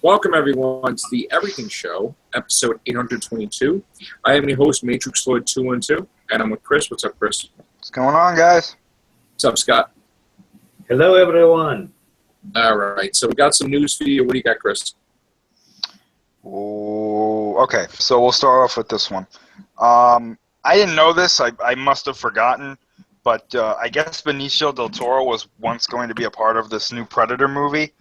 Welcome, everyone, to the Everything Show, episode 822. I am your host, Matrix Lloyd 212, and I'm with Chris. What's up, Chris? What's going on, guys? What's up, Scott? Hello, everyone. All right, so we got some news for you. What do you got, Chris? Oh, okay, so we'll start off with this one. I didn't know this. I must have forgotten, but I guess Benicio del Toro was once going to be a part of this new Predator movie.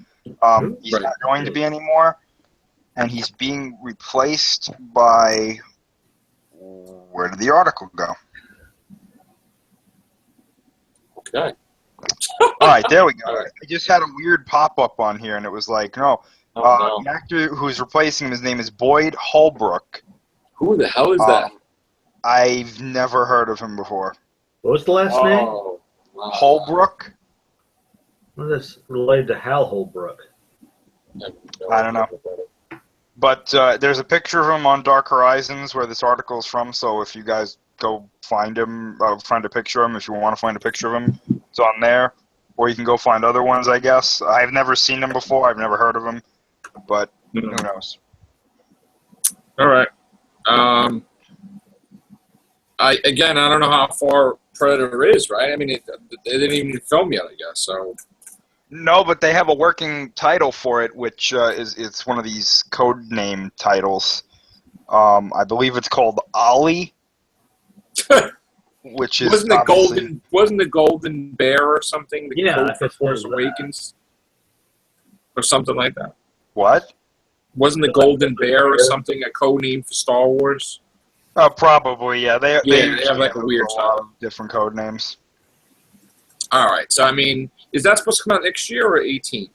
He's Right. not going to be anymore, and he's being replaced by... Where did the article go? Okay. All right, there we go. All right. I just had a weird pop-up on here, and it was like, no. Oh, no. The actor who's replacing him, his name is Boyd Holbrook. Who the hell is that? I've never heard of him before. What was the last name? Oh, wow. Holbrook? What is this related to Hal Holbrook? I don't know. But there's a picture of him on Dark Horizons where this article is from, so if you guys go find him, find a picture of him, if you want to find a picture of him, it's on there. Or you can go find other ones, I guess. I've never seen him before. I've never heard of him. But who knows? All right. I don't know how far Predator is, right? I mean, they didn't even film yet, I guess, so... No, but they have a working title for it, which it's one of these code name titles. I believe it's called Ollie, which is wasn't the golden bear or something? The Yeah, code I for think Force that. Awakens, or something like that. What? Wasn't the golden bear or something a code name for Star Wars? Probably, yeah. They They have like a weird lot of different code names. All right, so I mean, is that supposed to come out next year or 18?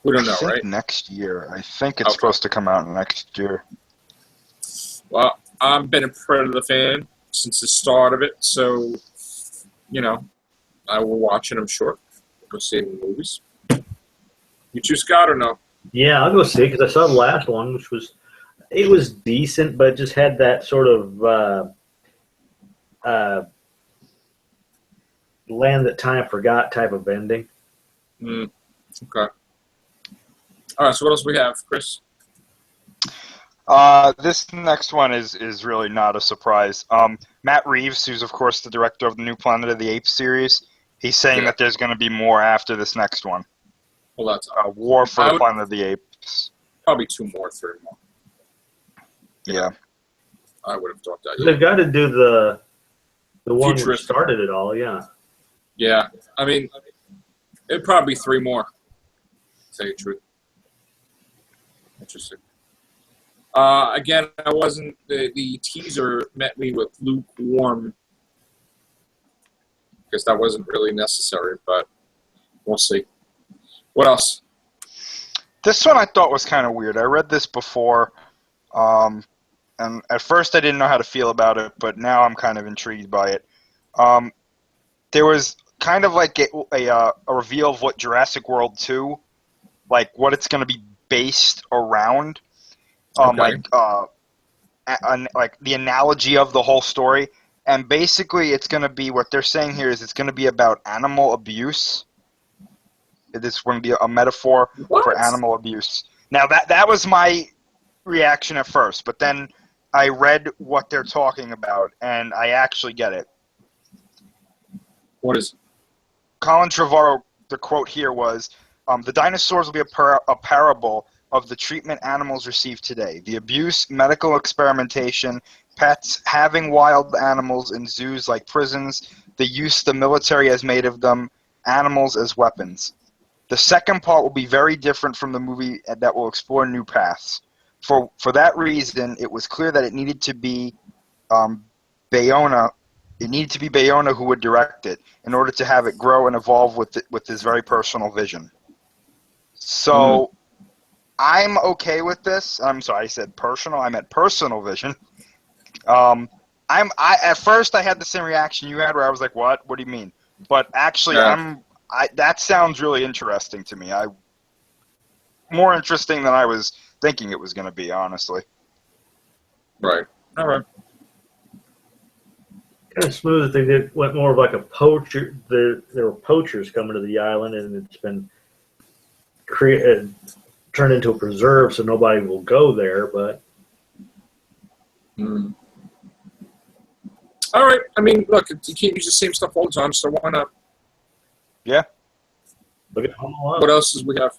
We don't know, I think right? next year. I think it's Okay. supposed to come out next year. Well, I've been a Predator fan since the start of it, so I will watch it. I'm sure. Go see the movies. You too, Scott, or no? Yeah, I'll go see it because I saw the last one, which was decent, but it just had that sort of land that time forgot type of ending. Okay. All right, so what else we have, Chris? This next one is really not a surprise. Matt Reeves, who's of course the director of the new Planet of the Apes series, he's saying that there's going to be more after this next one. Well, that's War for the Planet of the Apes. probably 2 more, 3 more. Yeah. I would have thought that. They've got to do the one that Futuristic. started it all, yeah. Yeah, I mean, it'd probably be 3 more. To tell you the truth. Interesting. Again, I wasn't. The teaser met me with lukewarm because that wasn't really necessary, but we'll see. What else? This one I thought was kind of weird. I read this before, and at first I didn't know how to feel about it, but now I'm kind of intrigued by it. There was kind of like a reveal of what Jurassic World 2, like what it's going to be based around, Okay. like the analogy of the whole story. And basically it's going to be, what they're saying here is it's going to be about animal abuse. This going to be a metaphor What? for animal abuse. Now that was my reaction at first, but then I read what they're talking about, and I actually get it. What is? Colin Trevorrow, the quote here was, the dinosaurs will be a parable of the treatment animals receive today. The abuse, medical experimentation, pets, having wild animals in zoos like prisons, the use the military has made of them, animals as weapons. The second part will be very different from the movie that will explore new paths. For that reason, it was clear that it needed to be Bayona. It needed to be Bayona who would direct it in order to have it grow and evolve with his very personal vision. So I'm okay with this. I'm sorry, I said personal. I meant personal vision. At first I had the same reaction you had, where I was like, "What? What do you mean?" But actually, that sounds really interesting to me. More interesting than I was thinking it was going to be, honestly. Right. All right. Kind of smooth that they went more of like a poacher. There were poachers coming to the island, and it's been turned into a preserve, so nobody will go there. But all right. I mean, look, you can't use the same stuff all the time, so why not? Yeah. look at Home Alone. What else does we have?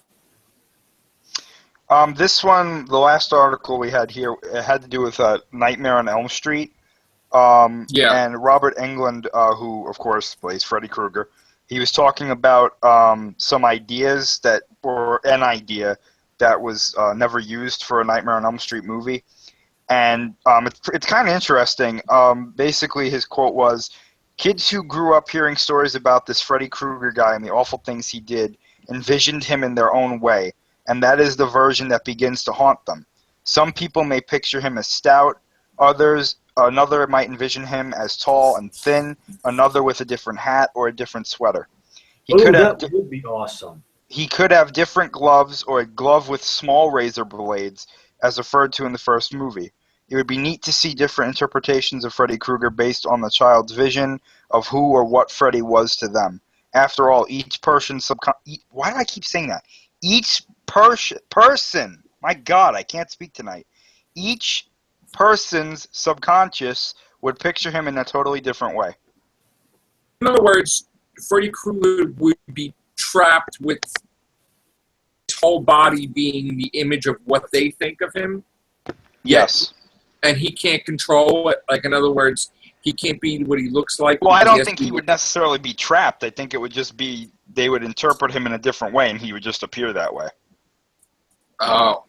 This one, the last article we had here, it had to do with Nightmare on Elm Street. And Robert Englund, who, of course, plays Freddy Krueger, he was talking about some ideas that were an idea that was never used for a Nightmare on Elm Street movie. And it's kind of interesting. Basically, his quote was, "Kids who grew up hearing stories about this Freddy Krueger guy and the awful things he did envisioned him in their own way, and that is the version that begins to haunt them. Some people may picture him as stout, another might envision him as tall and thin, another with a different hat or a different sweater. That would be awesome. He could have different gloves or a glove with small razor blades, as referred to in the first movie. It would be neat to see different interpretations of Freddy Krueger based on the child's vision of who or what Freddy was to them. After all, each person's why do I keep saying that? Each person, my God, I can't speak tonight. Each person's subconscious would picture him in a totally different way." In other words, Freddy Krueger would be trapped with his whole body being the image of what they think of him. Yes. And he can't control it. Like, in other words, he can't be what he looks like. Well, I don't think he would necessarily be trapped. I think it would just be they would interpret him in a different way, and he would just appear that way. Oh.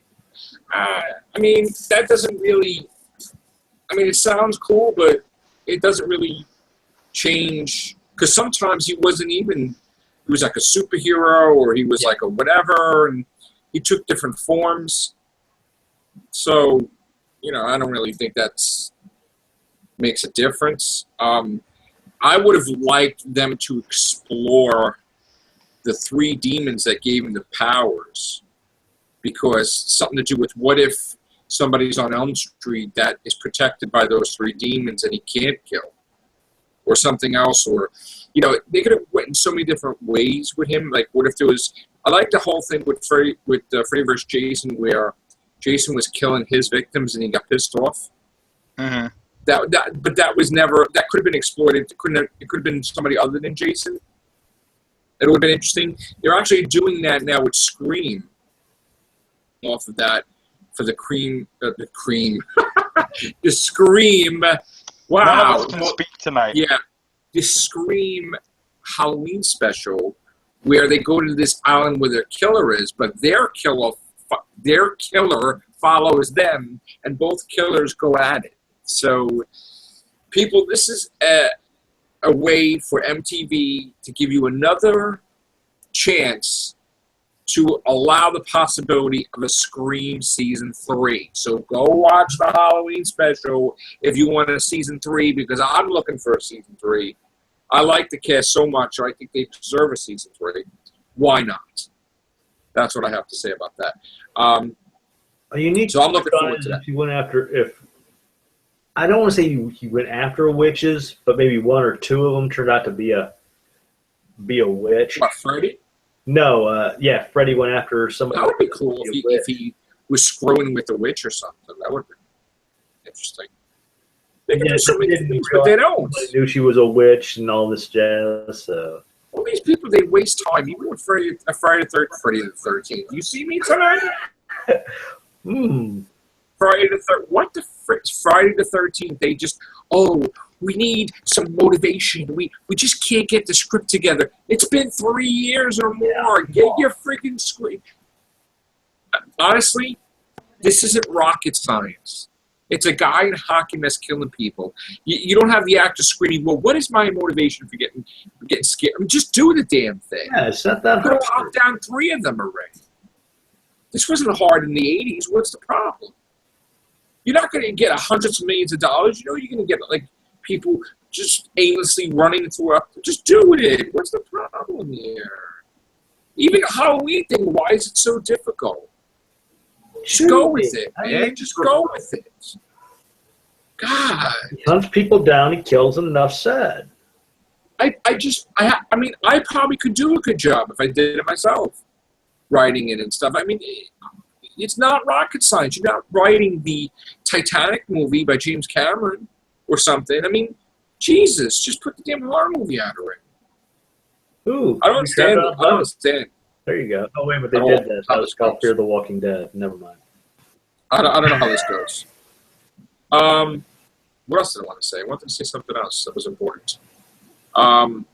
I mean, that doesn't really... I mean, it sounds cool, but it doesn't really change... Because sometimes he wasn't even... He was like a superhero, or he was like a whatever, and he took different forms. So, you know, I don't really think that's... makes a difference. I would have liked them to explore the three demons that gave him the powers, because something to do with what if somebody's on Elm Street that is protected by those three demons and he can't kill, or something else, or, you know, they could have went in so many different ways with him. Like, what if there was... I like the whole thing with Freddy vs. Jason, where Jason was killing his victims and he got pissed off. Mm-hmm. But that was never... That could have been exploited. It could have been somebody other than Jason. It would have been interesting. They're actually doing that now with Scream. Off of that for the the Scream. Wow. None of us can speak tonight. Yeah. The Scream Halloween special, where they go to this island where their killer is, but their killer follows them, and both killers go at it. So, people, this is a way for MTV to give you another chance to allow the possibility of a Scream Season 3. So go watch the Halloween special if you want a Season 3, because I'm looking for a Season 3. I like the cast so much, so I think they deserve a Season 3. Why not? That's what I have to say about that. So I'm looking forward to that. If you went after, I don't want to say he went after witches, but maybe one or two of them turned out to be a witch. What, Freddy? No, Freddy went after somebody. That would be cool if he was screwing with a witch or something. That would be interesting. They could do so many things, but they don't. They knew she was a witch and all this jazz. So. All these people, they waste time. Even with Friday the 13th. You see me tonight? Friday the 13th. What the frick? Friday the 13th. They just, we need some motivation. We just can't get the script together. It's been 3 years or more. Get your freaking script. Honestly, this isn't rocket science. It's a guy in a hockey mask killing people. You don't have the actor screaming, well, what is my motivation for getting scared? I mean, just do the damn thing. Yeah, it's not that hard. I could have popped down 3 of them already. This wasn't hard in the 80s. What's the problem? You're not going to get hundreds of millions of dollars. You know you're going to get, like, people just aimlessly running through up. Just do it. What's the problem here? Even a Halloween thing, why is it so difficult? Just go with it, man. Just go with it. God. He hunts people down, he kills them, enough said. I mean, I probably could do a good job if I did it myself. writing it and stuff. I mean, it's not rocket science. You're not writing the Titanic movie by James Cameron or something. I mean, Jesus, just put the damn horror movie out of it. Ooh, I don't understand. I don't understand. There you go. Oh, wait, but they did that. That was called Fear the Walking Dead. Never mind. I don't know how this goes. What else did I want to say? I wanted to say something else that was important. Don't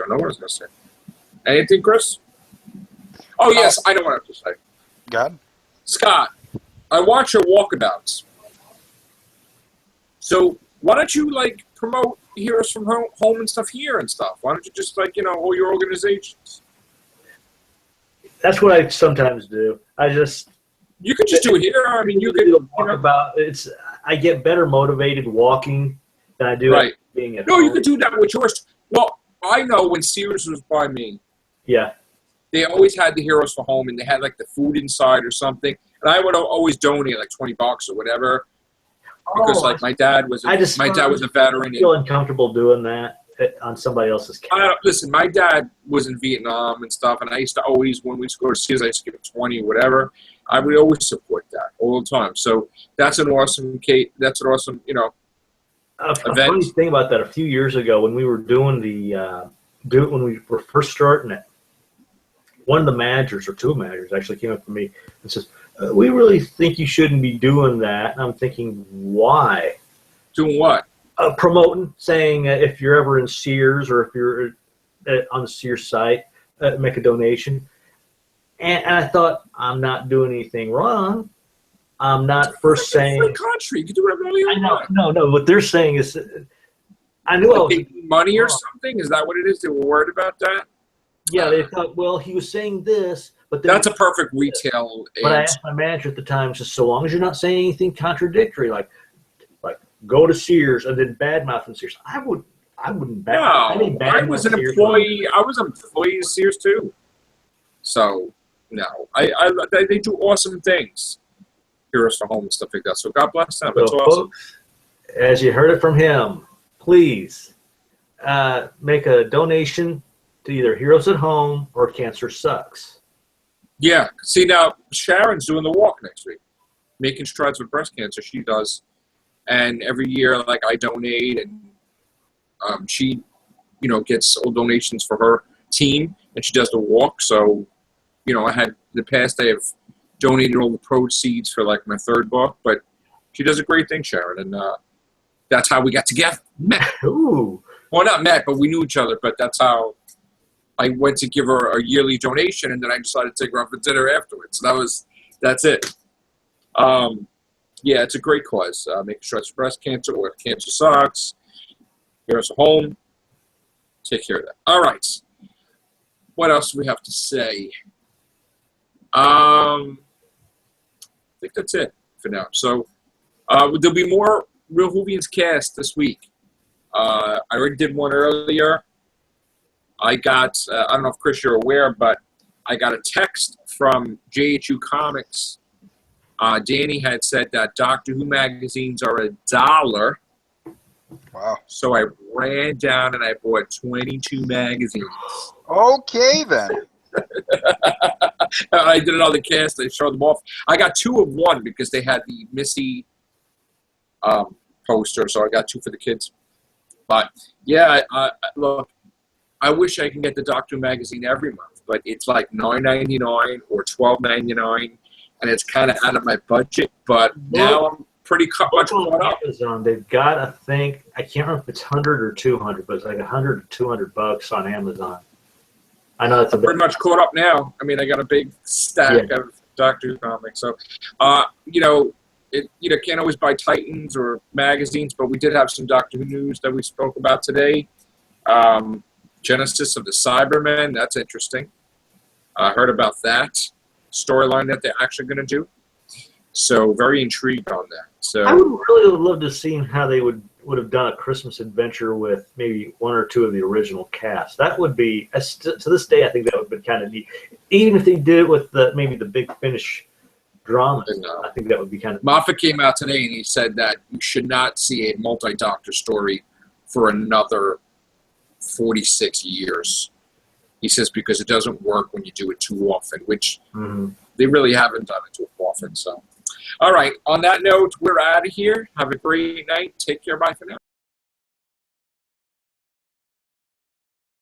know what I was going to say. Anything, Chris? Oh, yes, I know what I have to say. God? Scott, I watch your walkabouts. So why don't you, like, promote Heroes from Home and stuff here and stuff? Why don't you just, like, all your organizations? That's what I sometimes do. You could just do it here. I mean, you could walk about. I get better motivated walking than I do being at home. No, you could do that with yours. Well, I know when Sears was by me. Yeah. They always had the Heroes for Home, and they had like the food inside or something. And I would always donate like $20 or whatever, because my dad was a veteran. I feel uncomfortable doing that on somebody else's account. Listen, my dad was in Vietnam and stuff, and I used to always, when we used to go to Sears, I used to give him 20 or whatever. I would always support that all the time. So that's an awesome, event. A funny thing about that, a few years ago when we were doing when we were first starting it, one of the managers, or two managers, actually came up to me and says, we really think you shouldn't be doing that. And I'm thinking, why? Doing what? Promoting, saying if you're ever in Sears or if you're on the Sears site, make a donation. And I thought, I'm not doing anything wrong. I'm not first saying. Free country, you can do whatever you want. No. What they're saying is, I knew I was money or something. Is that what it is? They were worried about that. Yeah, they thought, well, he was saying this, but then that's a perfect retail. But I asked my manager at the time, just so long as you're not saying anything contradictory, like go to Sears and then badmouthing Sears. I wouldn't badmouth. No, I was an employee. I was an employee of Sears too. So no, they do awesome things. Heroes for Home and stuff like that. So God bless them. That's awesome. Folks, as you heard it from him, please make a donation to either Heroes at Home or Cancer Sucks. Yeah. See, now Sharon's doing the walk next week, making strides with breast cancer. She does, and every year, like, I donate, and she, gets all donations for her team, and she does the walk. So, I had the past day of donated all the proceeds for like my third book, but she does a great thing, Sharon, and that's how we got together. Met. Ooh. Well, not met, but we knew each other. But that's how I went to give her a yearly donation, and then I decided to take her out for dinner afterwards. So that's it. Yeah, it's a great cause. Making strides for breast cancer, or Cancer Sucks. Here's a home. Take care of that. All right. What else do we have to say? I think that's it for now. So there'll be more Real Hoovians cast this week. I already did one earlier. I got, I don't know if Chris, you're aware, but I got a text from JHU Comics. Danny had said that Doctor Who magazines are $1. Wow. So I ran down and I bought 22 magazines. Okay, then. I did another cast. I showed them off. I got 2 of one because they had the Missy poster, so I got 2 for the kids. But yeah, look, I wish I can get the Doctor Who magazine every month, but it's like $9.99 or $12.99, and it's kind of out of my budget. But now I'm pretty much caught up. Amazon, they've got, I think, I can't remember if it's 100 or 200, but it's like $100 to $200 on Amazon. I know it's a bit. Pretty much caught up now. I mean, I got a big stack of Doctor Who comics. So, can't always buy Titans or magazines, but we did have some Doctor Who news that we spoke about today. Genesis of the Cybermen, that's interesting. I heard about that storyline that they're actually going to do. So, very intrigued on that. So I would really love to see how they would have done a Christmas adventure with maybe 1 or 2 of the original cast. That would be, to this day, I think that would be kind of neat. Even if they did it with maybe the Big Finish drama, I think that would be kind of. Moffat came out today and he said that you should not see a multi-Doctor story for another 46 years. He says because it doesn't work when you do it too often, which they really haven't done it too often. So, all right. On that note, we're out of here. Have a great night. Take care. Bye for now.